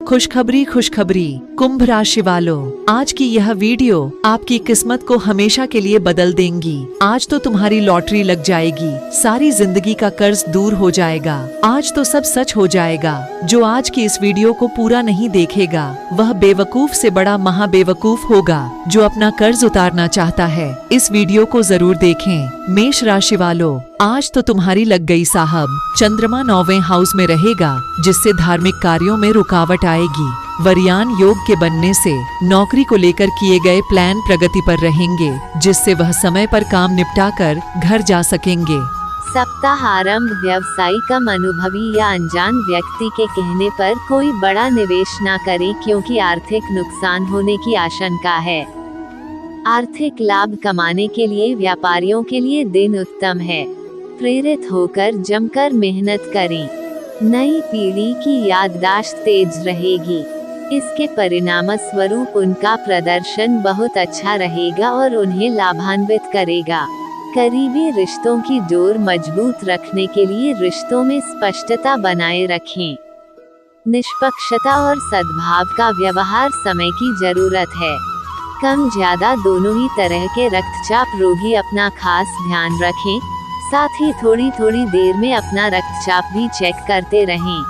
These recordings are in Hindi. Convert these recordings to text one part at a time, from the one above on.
खुशखबरी खुशखबरी कुंभ राशि वालों, आज की यह वीडियो आपकी किस्मत को हमेशा के लिए बदल देंगी। आज तो तुम्हारी लॉटरी लग जाएगी, सारी जिंदगी का कर्ज दूर हो जाएगा। आज तो सब सच हो जाएगा। जो आज की इस वीडियो को पूरा नहीं देखेगा वह बेवकूफ से बड़ा महाबेवकूफ होगा। जो अपना कर्ज उतारना चाहता है इस वीडियो को जरूर देखें। मेष राशि वालों, आज तो तुम्हारी लग गई साहब। चंद्रमा 9वें हाउस में रहेगा, जिससे धार्मिक कार्यों में रुकावट आएगी। वरयान योग के बनने से नौकरी को लेकर किए गए प्लान प्रगति पर रहेंगे, जिससे वह समय पर काम निपटाकर घर जा सकेंगे। सप्ताह आरंभ व्यवसायी कम अनुभवी या अनजान व्यक्ति के कहने पर कोई बड़ा निवेश न करें, क्योंकि आर्थिक नुकसान होने की आशंका है। आर्थिक लाभ कमाने के लिए व्यापारियों के लिए दिन उत्तम है। प्रेरित होकर जमकर मेहनत करें। नई पीढ़ी की याददाश्त तेज रहेगी। इसके परिणाम स्वरूप उनका प्रदर्शन बहुत अच्छा रहेगा और उन्हें लाभान्वित करेगा। करीबी रिश्तों की डोर मजबूत रखने के लिए रिश्तों में स्पष्टता बनाए रखें। निष्पक्षता और सद्भाव का व्यवहार समय की जरूरत है। कम ज्यादा दोनों ही तरह के रक्तचाप रोगी अपना खास ध्यान रखें, साथ ही थोड़ी थोड़ी देर में अपना रक्तचाप भी चेक करते रहें।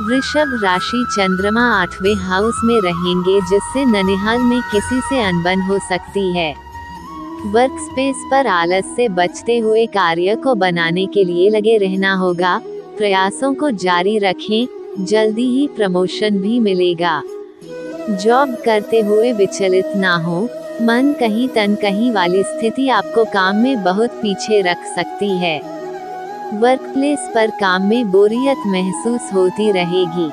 वृषभ राशि, चंद्रमा 8वें हाउस में रहेंगे, जिससे ननिहाल में किसी से अनबन हो सकती है। वर्क स्पेस पर आलस से बचते हुए कार्य को बनाने के लिए लगे रहना होगा। प्रयासों को जारी रखें, जल्दी ही प्रमोशन भी मिलेगा। जॉब करते हुए विचलित ना हो, मन कहीं तन कहीं वाली स्थिति आपको काम में बहुत पीछे रख सकती है। वर्क प्लेस पर काम में बोरियत महसूस होती रहेगी।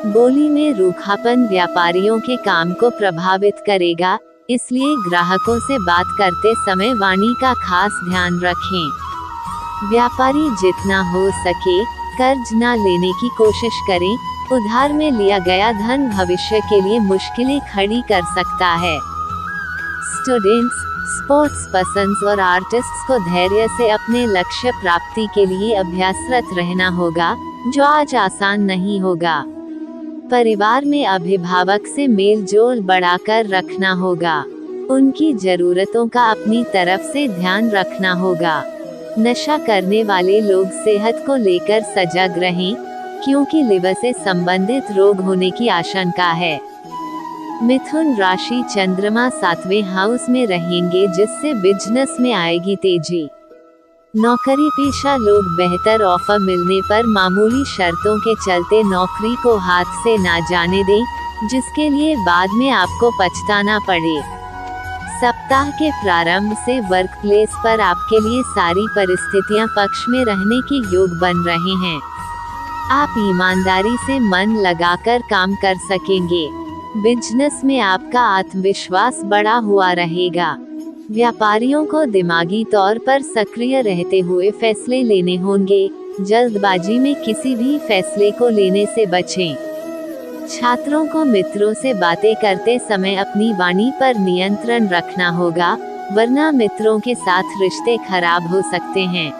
बोली में रूखापन व्यापारियों के काम को प्रभावित करेगा, इसलिए ग्राहकों से बात करते समय वाणी का खास ध्यान रखें। व्यापारी जितना हो सके कर्ज न लेने की कोशिश करें। उधार में लिया गया धन भविष्य के लिए मुश्किलें खड़ी कर सकता है। स्टूडेंट्स, स्पोर्ट्स पर्सन्स और आर्टिस्ट्स को धैर्य से अपने लक्ष्य प्राप्ति के लिए अभ्यासरत रहना होगा, जो आज आसान नहीं होगा। परिवार में अभिभावक से मेल जोल बढ़ाकर रखना होगा। उनकी जरूरतों का अपनी तरफ से ध्यान रखना होगा। नशा करने वाले लोग सेहत को लेकर सजग रहें, क्योंकि लिवर से संबंधित रोग होने की आशंका है। मिथुन राशि, चंद्रमा 7वें हाउस में रहेंगे, जिससे बिजनेस में आएगी तेजी। नौकरी पेशा लोग बेहतर ऑफर मिलने पर मामूली शर्तों के चलते नौकरी को हाथ से ना जाने दें, जिसके लिए बाद में आपको पछताना पड़े। सप्ताह के प्रारंभ से वर्क प्लेस पर आपके लिए सारी परिस्थितियां पक्ष में रहने के योग बन रहे हैं। आप ईमानदारी से मन लगाकर काम कर सकेंगे। बिजनेस में आपका आत्मविश्वास बढ़ा हुआ रहेगा। व्यापारियों को दिमागी तौर पर सक्रिय रहते हुए फैसले लेने होंगे। जल्दबाजी में किसी भी फैसले को लेने से बचें। छात्रों को मित्रों से बातें करते समय अपनी वाणी पर नियंत्रण रखना होगा, वरना मित्रों के साथ रिश्ते खराब हो सकते हैं।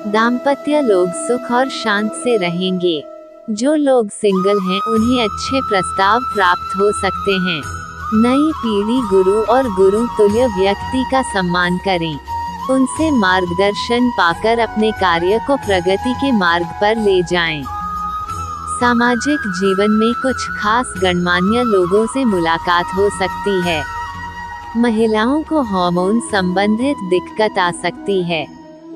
दाम्पत्य लोग सुख और शांत से रहेंगे। जो लोग सिंगल हैं उन्हें अच्छे प्रस्ताव प्राप्त हो सकते हैं। नई पीढ़ी गुरु और गुरु तुल्य व्यक्ति का सम्मान करें। उनसे मार्गदर्शन पाकर अपने कार्य को प्रगति के मार्ग पर ले जाएं। सामाजिक जीवन में कुछ खास गणमान्य लोगों से मुलाकात हो सकती है। महिलाओं को हार्मोन संबंधित दिक्कत आ सकती है।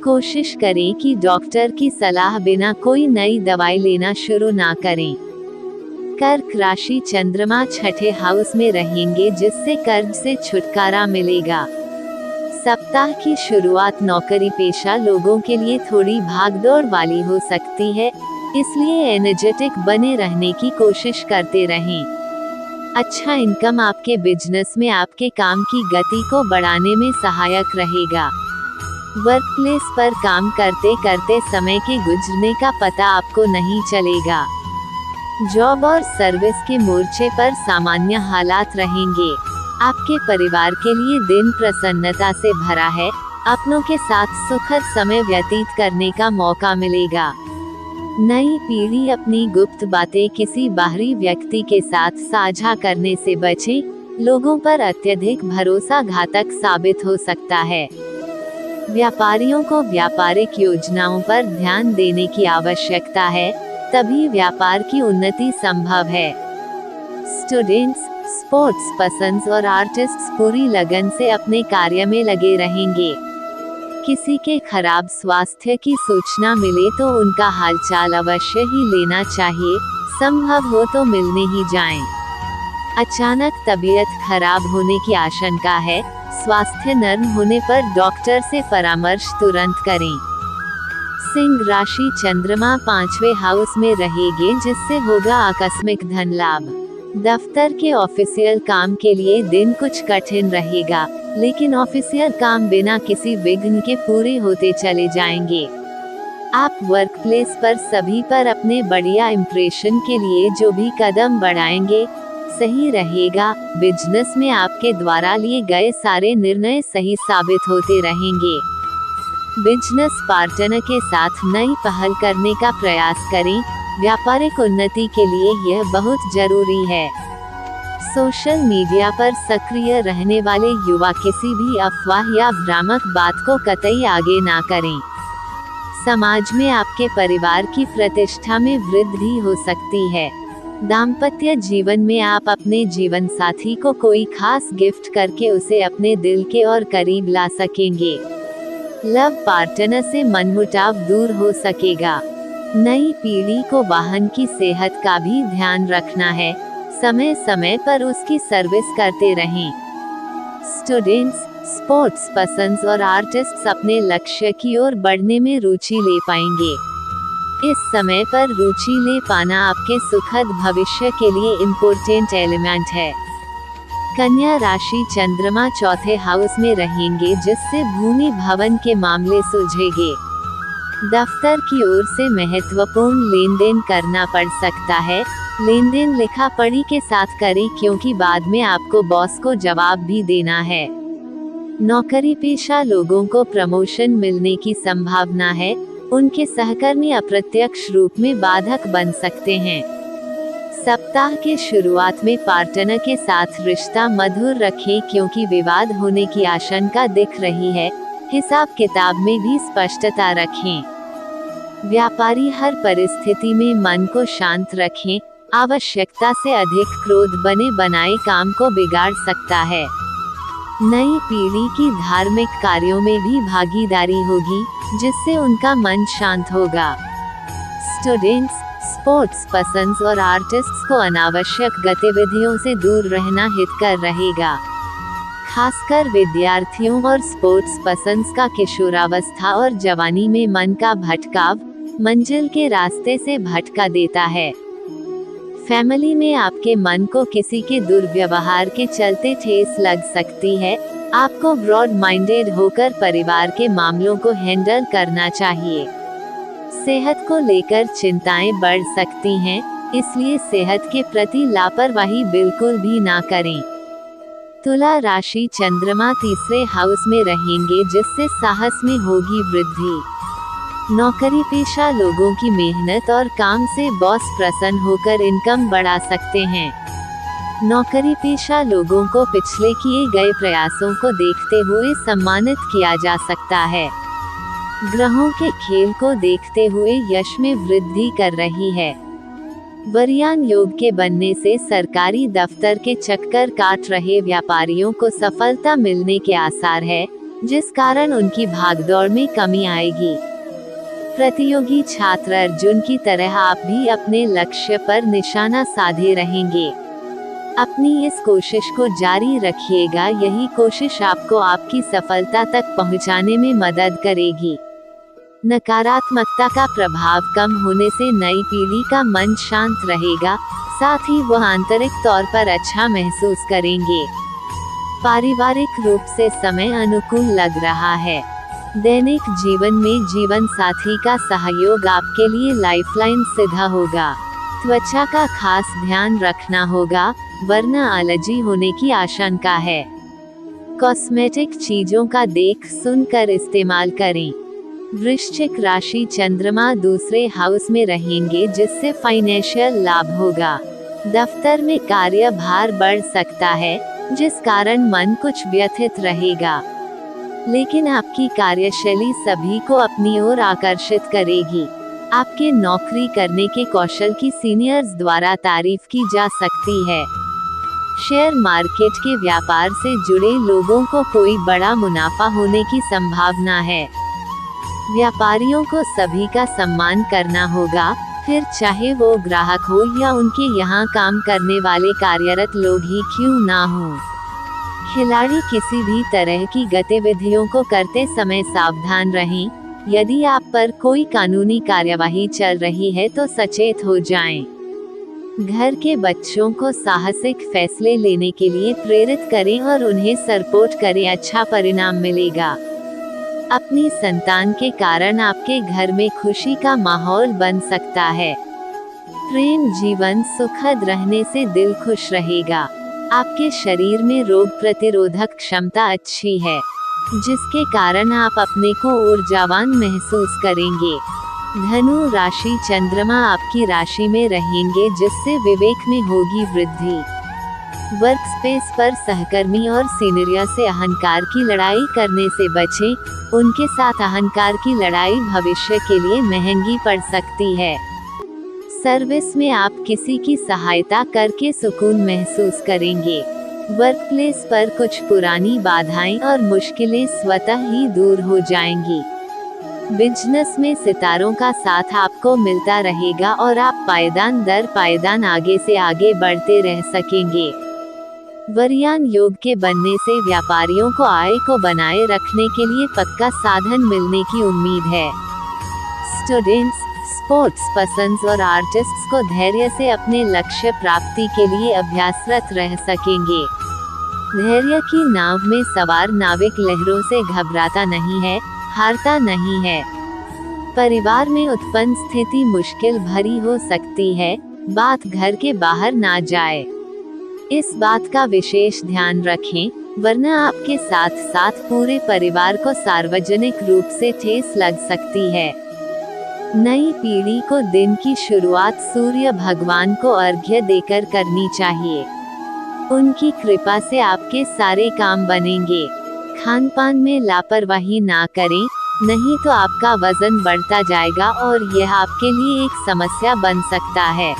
कोशिश करें कि डॉक्टर की सलाह बिना कोई नई दवाई लेना शुरू ना करें। कर्क राशि, चंद्रमा 6ठे हाउस में रहेंगे, जिससे कर्ज से छुटकारा मिलेगा। सप्ताह की शुरुआत नौकरी पेशा लोगों के लिए थोड़ी भागदौड़ वाली हो सकती है, इसलिए एनर्जेटिक बने रहने की कोशिश करते रहें। अच्छा इनकम आपके बिजनेस में आपके काम की गति को बढ़ाने में सहायक रहेगा। वर्क प्लेस पर काम करते करते समय के गुजरने का पता आपको नहीं चलेगा। जॉब और सर्विस के मोर्चे पर सामान्य हालात रहेंगे। आपके परिवार के लिए दिन प्रसन्नता से भरा है। अपनों के साथ सुखद समय व्यतीत करने का मौका मिलेगा। नई पीढ़ी अपनी गुप्त बातें किसी बाहरी व्यक्ति के साथ साझा करने से बचे। लोगों पर अत्यधिक भरोसा घातक साबित हो सकता है। व्यापारियों को व्यापारिक योजनाओं पर ध्यान देने की आवश्यकता है, तभी व्यापार की उन्नति संभव है। स्टूडेंट्स, स्पोर्ट्स पसंद और आर्टिस्ट्स पूरी लगन से अपने कार्य में लगे रहेंगे। किसी के खराब स्वास्थ्य की सूचना मिले तो उनका हालचाल अवश्य ही लेना चाहिए, संभव हो तो मिलने ही जाएं। अचानक तबीयत खराब होने की आशंका है, स्वास्थ्य नर्म होने पर डॉक्टर से परामर्श तुरंत करें। सिंह राशि चंद्रमा 5वें हाउस में रहेंगे, जिससे होगा आकस्मिक धन लाभ। दफ्तर के ऑफिशियल काम के लिए दिन कुछ कठिन रहेगा, लेकिन ऑफिशियल काम बिना किसी विघ्न के पूरे होते चले जाएंगे। आप वर्क प्लेस पर सभी पर अपने बढ़िया इम्प्रेशन के लिए जो भी कदम बढ़ाएंगे सही रहेगा। बिजनेस में आपके द्वारा लिए गए सारे निर्णय सही साबित होते रहेंगे। बिजनेस पार्टनर के साथ नई पहल करने का प्रयास करें, व्यापारिक उन्नति के लिए यह बहुत जरूरी है। सोशल मीडिया पर सक्रिय रहने वाले युवा किसी भी अफवाह या भ्रामक बात को कतई आगे ना करें। समाज में आपके परिवार की प्रतिष्ठा में वृद्धि हो सकती है। दाम्पत्य जीवन में आप अपने जीवन साथी को कोई खास गिफ्ट करके उसे अपने दिल के और करीब ला सकेंगे। लव पार्टनर से मनमुटाव दूर हो सकेगा। नई पीढ़ी को वाहन की सेहत का भी ध्यान रखना है, समय समय पर उसकी सर्विस करते रहें। स्टूडेंट्स, स्पोर्ट्स पसंद और आर्टिस्ट्स अपने लक्ष्य की ओर बढ़ने में रुचि ले पाएंगे। इस समय पर रुचि ले पाना आपके सुखद भविष्य के लिए इम्पोर्टेंट एलिमेंट है। कन्या राशि चंद्रमा 4थे हाउस में रहेंगे, जिससे भूमि भवन के मामले सुलझेंगे। दफ्तर की ओर से महत्वपूर्ण लेन देन करना पड़ सकता है। लेन देन लिखा पढ़ी के साथ करें, क्योंकि बाद में आपको बॉस को जवाब भी देना है। नौकरी पेशा लोगों को प्रमोशन मिलने की संभावना है। उनके सहकर्मी अप्रत्यक्ष रूप में बाधक बन सकते हैं। सप्ताह के शुरुआत में पार्टनर के साथ रिश्ता मधुर रखें, क्योंकि विवाद होने की आशंका दिख रही है। हिसाब किताब में भी स्पष्टता रखें। व्यापारी हर परिस्थिति में मन को शांत रखें। आवश्यकता से अधिक क्रोध बने बनाए काम को बिगाड़ सकता है। नई पीढ़ी की धार्मिक कार्यों में भी भागीदारी होगी, जिससे उनका मन शांत होगा। स्टूडेंट्स, स्पोर्ट्स पसंद और आर्टिस्ट्स को अनावश्यक गतिविधियों से दूर रहना हितकर रहेगा। खासकर विद्यार्थियों और स्पोर्ट्स पसंद का किशोरावस्था और जवानी में मन का भटकाव मंजिल के रास्ते से भटका देता है। फैमिली में आपके मन को किसी के दुर्व्यवहार के चलते ठेस लग सकती है। आपको ब्रॉड माइंडेड होकर परिवार के मामलों को हैंडल करना चाहिए। सेहत को लेकर चिंताएं बढ़ सकती हैं, इसलिए सेहत के प्रति लापरवाही बिल्कुल भी ना करें। तुला राशि चंद्रमा 3रे हाउस में रहेंगे, जिससे साहस में होगी वृद्धि। नौकरी पेशा लोगों की मेहनत और काम से बॉस प्रसन्न होकर इनकम बढ़ा सकते हैं। नौकरी पेशा लोगों को पिछले किए गए प्रयासों को देखते हुए सम्मानित किया जा सकता है। ग्रहों के खेल को देखते हुए यश में वृद्धि कर रही है। वरयान योग के बनने से सरकारी दफ्तर के चक्कर काट रहे व्यापारियों को सफलता मिलने के आसार है, जिस कारण उनकी भागदौड़ में कमी आएगी। प्रतियोगी छात्र अर्जुन की तरह आप भी अपने लक्ष्य पर निशाना साधे रहेंगे। अपनी इस कोशिश को जारी रखिएगा, यही कोशिश आपको आपकी सफलता तक पहुंचाने में मदद करेगी। नकारात्मकता का प्रभाव कम होने से नई पीढ़ी का मन शांत रहेगा, साथ ही वह आंतरिक तौर पर अच्छा महसूस करेंगे। पारिवारिक रूप से समय अनुकूल लग रहा है। दैनिक जीवन में जीवन साथी का सहयोग आपके लिए लाइफलाइन सिद्ध होगा। त्वचा का खास ध्यान रखना होगा, वरना एलर्जी होने की आशंका है। कॉस्मेटिक चीजों का देख सुनकर इस्तेमाल करें। वृश्चिक राशि, चंद्रमा दूसरे हाउस में रहेंगे जिससे फाइनेंशियल लाभ होगा। दफ्तर में कार्यभार बढ़ सकता है जिस कारण मन कुछ व्यथित रहेगा, लेकिन आपकी कार्यशैली सभी को अपनी ओर आकर्षित करेगी। आपके नौकरी करने के कौशल की सीनियर्स द्वारा तारीफ की जा सकती है। शेयर मार्केट के व्यापार से जुड़े लोगों को कोई बड़ा मुनाफा होने की संभावना है। व्यापारियों को सभी का सम्मान करना होगा, फिर चाहे वो ग्राहक हो या उनके यहाँ काम करने वाले कार्यरत लोग ही क्यों ना हो। खिलाड़ी किसी भी तरह की गतिविधियों को करते समय सावधान रहें। यदि आप पर कोई कानूनी कार्यवाही चल रही है तो सचेत हो जाएं। घर के बच्चों को साहसिक फैसले लेने के लिए प्रेरित करें और उन्हें सपोर्ट करें, अच्छा परिणाम मिलेगा। अपनी संतान के कारण आपके घर में खुशी का माहौल बन सकता है। प्रेम जीवन सुखद रहने से दिल खुश रहेगा। आपके शरीर में रोग प्रतिरोधक क्षमता अच्छी है, जिसके कारण आप अपने को ऊर्जावान महसूस करेंगे। धनु राशि, चंद्रमा आपकी राशि में रहेंगे जिससे विवेक में होगी वृद्धि। वर्क स्पेस पर सहकर्मी और सीनियर से अहंकार की लड़ाई करने से बचें। उनके साथ अहंकार की लड़ाई भविष्य के लिए महंगी पड़ सकती है। सर्विस में आप किसी की सहायता करके सुकून महसूस करेंगे। वर्क प्लेस पर कुछ पुरानी बाधाएं और मुश्किलें स्वतः ही दूर हो जाएंगी। बिजनेस में सितारों का साथ आपको मिलता रहेगा और आप पायदान दर पायदान आगे से आगे बढ़ते रह सकेंगे। वरयान योग के बनने से व्यापारियों को आय को बनाए रखने के लिए पक्का साधन मिलने की उम्मीद है। स्टूडेंट्स, स्पोर्ट्स पसंद और आर्टिस्ट्स को धैर्य से अपने लक्ष्य प्राप्ति के लिए अभ्यासरत रह सकेंगे। धैर्य की नाव में सवार नाविक लहरों से घबराता नहीं है, हारता नहीं है। परिवार में उत्पन्न स्थिति मुश्किल भरी हो सकती है, बात घर के बाहर ना जाए। इस बात का विशेष ध्यान रखें, वरना आपके साथ साथ पूरे परिवार को सार्वजनिक रूप से ठेस लग सकती है। नई पीढ़ी को दिन की शुरुआत सूर्य भगवान को अर्घ्य देकर करनी चाहिए। उनकी कृपा से आपके सारे काम बनेंगे। खान पान में लापरवाही ना करें, नहीं तो आपका वजन बढ़ता जाएगा और यह आपके लिए एक समस्या बन सकता है।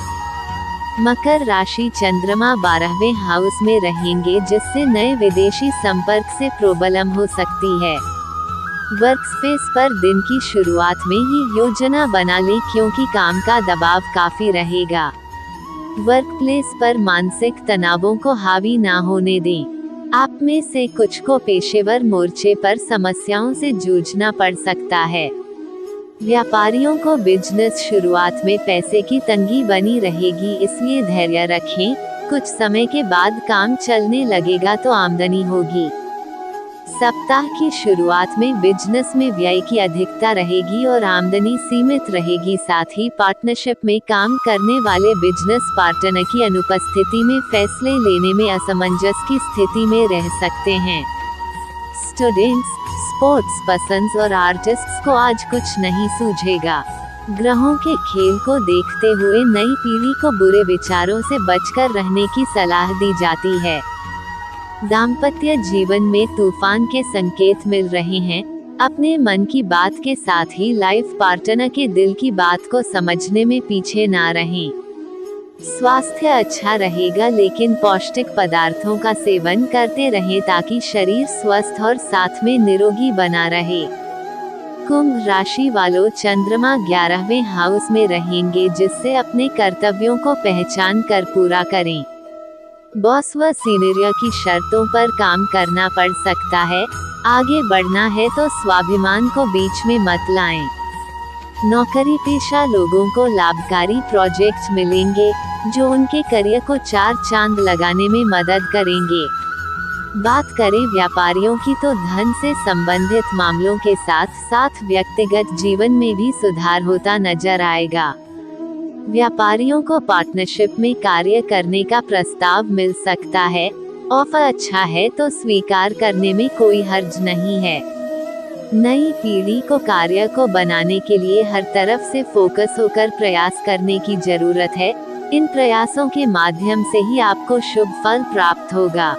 मकर राशि, चंद्रमा 12वें हाउस में रहेंगे जिससे नए विदेशी संपर्क से प्रॉब्लम हो सकती है। वर्क स्पेस पर दिन की शुरुआत में ही योजना बना लें क्योंकि काम का दबाव काफी रहेगा। वर्क प्लेस पर मानसिक तनावों को हावी ना होने दें। आप में से कुछ को पेशेवर मोर्चे पर समस्याओं से जूझना पड़ सकता है। व्यापारियों को बिजनेस शुरुआत में पैसे की तंगी बनी रहेगी, इसलिए धैर्य रखें। कुछ समय के बाद काम चलने लगेगा तो आमदनी होगी। सप्ताह की शुरुआत में बिजनेस में व्यय की अधिकता रहेगी और आमदनी सीमित रहेगी। साथ ही पार्टनरशिप में काम करने वाले बिजनेस पार्टनर की अनुपस्थिति में फैसले लेने में असमंजस की स्थिति में रह सकते हैं। स्टूडेंट्स, स्पोर्ट्स पसंद और आर्टिस्ट्स को आज कुछ नहीं सूझेगा। ग्रहों के खेल को देखते हुए नई पीढ़ी को बुरे विचारों से बचकर रहने की सलाह दी जाती है। दाम्पत्य जीवन में तूफान के संकेत मिल रहे हैं। अपने मन की बात के साथ ही लाइफ पार्टनर के दिल की बात को समझने में पीछे ना रहें। स्वास्थ्य अच्छा रहेगा, लेकिन पौष्टिक पदार्थों का सेवन करते रहें ताकि शरीर स्वस्थ और साथ में निरोगी बना रहे। कुंभ राशि वालों, चंद्रमा 11वें हाउस में रहेंगे जिससे अपने कर्तव्यों को पहचान कर पूरा करें। बॉस व सीनियर की शर्तों पर काम करना पड़ सकता है। आगे बढ़ना है तो स्वाभिमान को बीच में मत लाएं। नौकरी पेशा लोगों को लाभकारी प्रोजेक्ट मिलेंगे जो उनके करियर को 4 चांद लगाने में मदद करेंगे। बात करें व्यापारियों की तो धन से संबंधित मामलों के साथ साथ व्यक्तिगत जीवन में भी सुधार होता नजर आएगा। व्यापारियों को पार्टनरशिप में कार्य करने का प्रस्ताव मिल सकता है। ऑफर अच्छा है तो स्वीकार करने में कोई हर्ज नहीं है। नई पीढ़ी को कार्य को बनाने के लिए हर तरफ से फोकस होकर प्रयास करने की जरूरत है। इन प्रयासों के माध्यम से ही आपको शुभ फल प्राप्त होगा।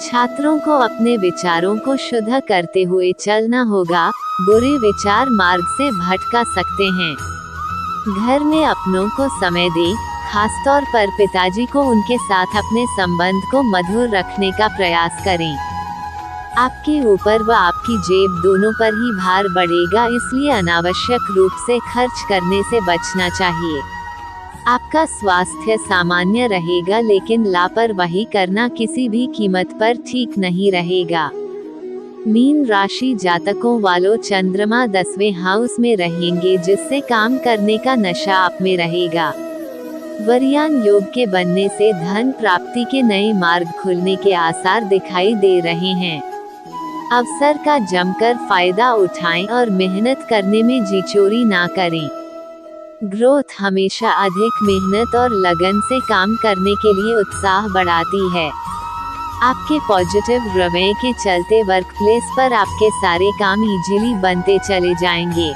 छात्रों को अपने विचारों को शुद्ध करते हुए चलना होगा, बुरे विचार मार्ग से भटका सकते हैं। घर में अपनों को समय दें, खासतौर पर पिताजी को उनके साथ अपने संबंध को मधुर रखने का प्रयास करें। आपके ऊपर व आपकी जेब दोनों पर ही भार बढ़ेगा, इसलिए अनावश्यक रूप से खर्च करने से बचना चाहिए। आपका स्वास्थ्य सामान्य रहेगा, लेकिन लापरवाही करना किसी भी कीमत पर ठीक नहीं रहेगा। मीन राशि जातकों वालों चंद्रमा 10वें हाउस में रहेंगे, जिससे काम करने का नशा आप में रहेगा। वरयान योग के बनने से धन प्राप्ति के नए मार्ग खुलने के आसार दिखाई दे रहे हैं। अवसर का जमकर फायदा उठाएं और मेहनत करने में जी-चोरी ना करें। ग्रोथ हमेशा अधिक मेहनत और लगन से काम करने के लिए उत्साह बढ़ाती है। आपके पॉजिटिव रवैये के चलते वर्कप्लेस पर आपके सारे काम इजीली बनते चले जाएंगे।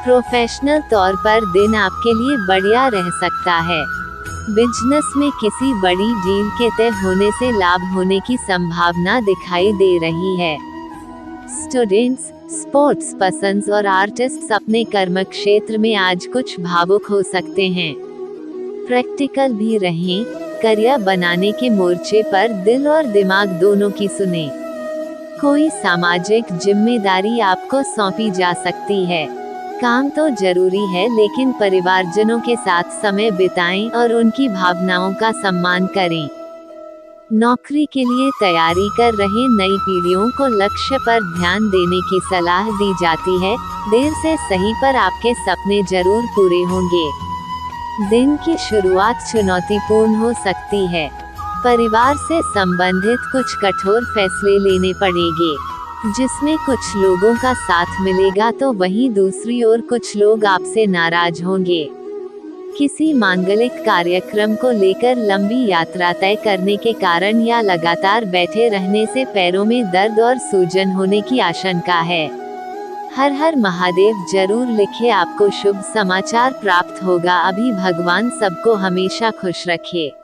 प्रोफेशनल तौर पर दिन आपके लिए बढ़िया रह सकता है। बिजनेस में किसी बड़ी डील के तय होने से लाभ होने की संभावना दिखाई दे रही है। स्टूडेंट्स, स्पोर्ट्स पसंद और आर्टिस्ट्स अपने कर्म क्षेत्र में आज कुछ भावुक हो सकते हैं। प्रैक्टिकल भी रहें, करियर बनाने के मोर्चे पर दिल और दिमाग दोनों की सुने। कोई सामाजिक जिम्मेदारी आपको सौंपी जा सकती है। काम तो जरूरी है, लेकिन परिवारजनों के साथ समय बिताएं और उनकी भावनाओं का सम्मान करें। नौकरी के लिए तैयारी कर रहे नई पीढ़ियों को लक्ष्य पर ध्यान देने की सलाह दी जाती है। देर से सही पर आपके सपने जरूर पूरे होंगे। दिन की शुरुआत चुनौतीपूर्ण हो सकती है। परिवार से संबंधित कुछ कठोर फैसले लेने पड़ेंगे, जिसमें कुछ लोगों का साथ मिलेगा तो वहीं दूसरी ओर कुछ लोग आपसे नाराज होंगे। किसी मांगलिक कार्यक्रम को लेकर लंबी यात्रा तय करने के कारण या लगातार बैठे रहने से पैरों में दर्द और सूजन होने की आशंका है। हर हर महादेव जरूर लिखे, आपको शुभ समाचार प्राप्त होगा। अभी भगवान सबको हमेशा खुश रखे।